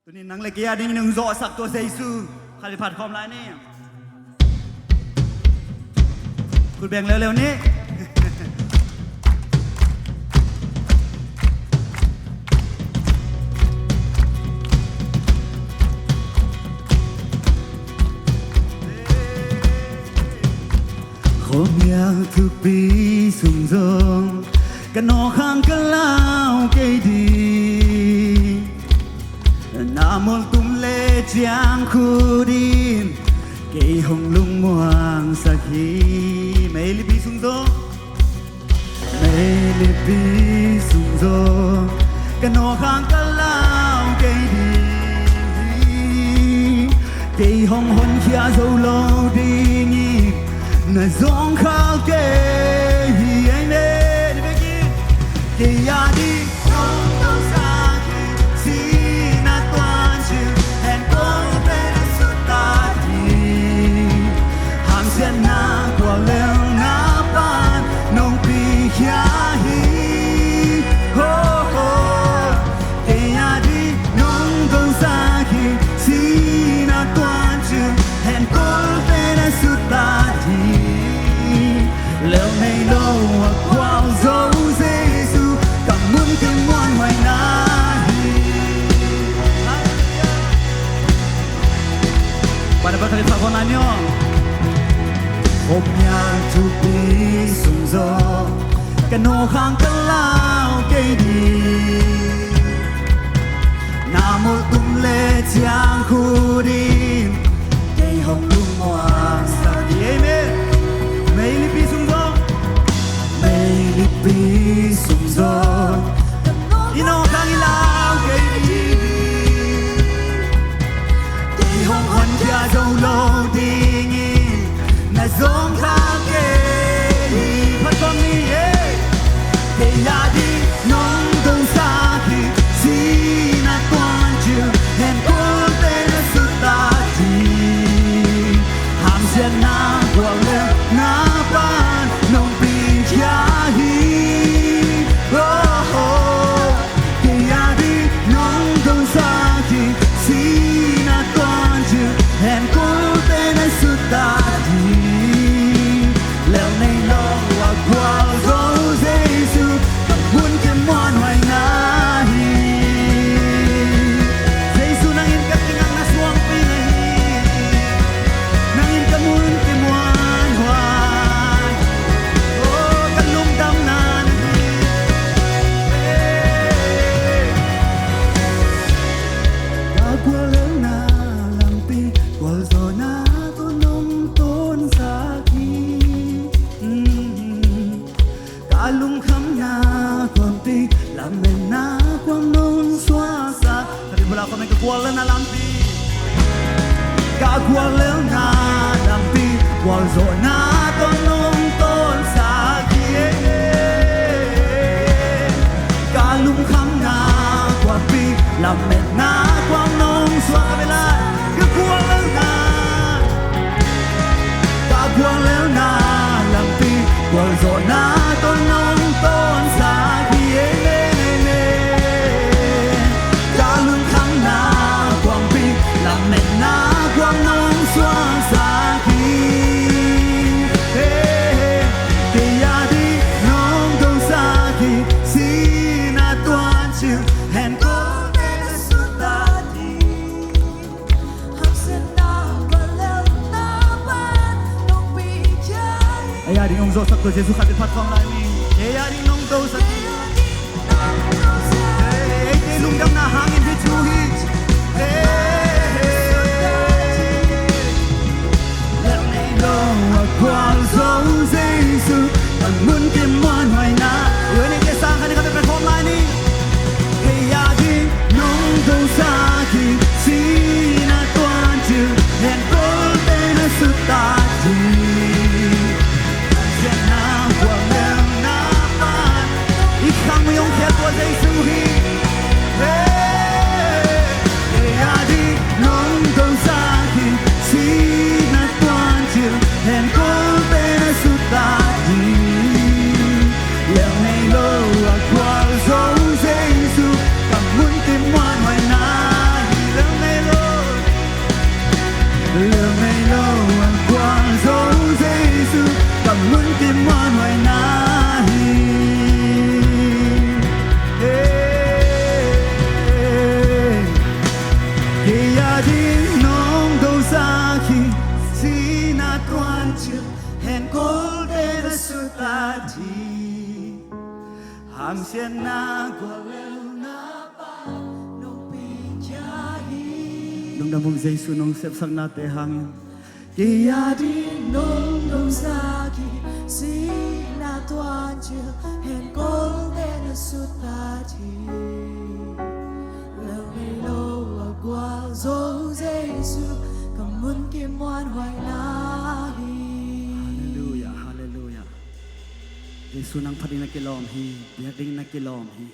ตัวนี้นังเล็กยาดิ้งหนึ่งโซสักตัวเซซูคาลิพัดคอมไลน์นี่คุณแบ่งเร็วๆนี้คมยาวทุกปีสุ่มทรงกันนอข้างกันเล่าเกยดีนามนตุ้มเล่จางคูดินเกยหงลุงมวงสักทีไม่ลิบีสุ่มทรงไม่ลิบีสุ่มทรงกันนอข้างกันเล่าเกยดีเกยหงหนเขียโซโลดีนี่那总靠给一呢，你别记，给压的弄到啥去，是那段情，很多被那苏打的，航线那过了那班，弄比下去，哦哦，给压的弄到啥去，是那段情，很多被那苏打的。แล้วในโลกความโศกเสียสูกับมุนกันมวนไว้นาวันนี้เป็นคำนี้ผมอยากทุกปีสุ่มโซกันโนข้างกันเล่าเกยดีนาโมตุ้มเล่จางคูดินเกยหงลุงมัวสักทีไม่ลิบีสุ่มโซไม่ลิบีสุ่มโซอีโน่ข้างอีลาวเกยดีเกยหงคนที่อาจจะโลดีงี้น่าสงครามเกยพัดกองนี้เกยยาดีน้องต้องสาคีสีน่าตวนจิวเห็นกูเป็นสุดตาดีห้ามเสียหน้ากว่าเรื่องหน้าบ้านน้องปีนยาฮีโอ้โหเกยยาดีน้องต้องสาคีสีน่าตวนจิวเห็นกูเป็นสุดตาดีแล้วในโลกว่าความโศกเสียสูกับบุญแค่มวนไว้นาฮีเสียสูนั่งอินกับที่นั่งน่าสวงปีนาฮีนั่งอินกับมุนแค่มวนไว้โอ้กันลุ่มดำนานก็กลัวเรื่องนาลำปีกลัวโซนาตัวนมต้นสักทีกาลุงคำนาความปีลำเมนาความนนสวาสะแต่ที่เวลาคนนั้นก็กลัวเรื่องนาลำปีก็กลัวเรื่องนาลำปีกลัวโซนาตัวนมต้นสักทีกาลุงคำนาความปีลำเมนาความนนสวาเวลาก็กลัวเรื่องนาก็กลัวเรื่องนาลำปีกลัวโซนาตัวนมต้นสักทีกาลุงคำนาความปีลำเมนาความนนสวาสักทีเกยาดีน้องต้องสักทีสีน่าตัวจิวเห็นกูเป็นสุดตาดีayaring nong zo sakto Jesus khatir phat khong lai mi ayaring nong do sakti hey lung dam na hangin hi chu hi let me know what qual zo jesu tan mun kim man hoi na yo ni ke sang khatir khatir phat khong lai ni ayaring nong do sakti si na twan chu hen kol te na su ta ji Am siena kwa Nung damong Jesu nung sep sang na te hang Kia di nung đông saki si na tuan chiều hẹn cố tên là suốt ta chi lâu ngày lâu ở qua dấu Giêsu cầm muốn kim ngoan hoài nahi Hallelujah Hallelujah Jesu nang pading na kilom hi biading na kilom hi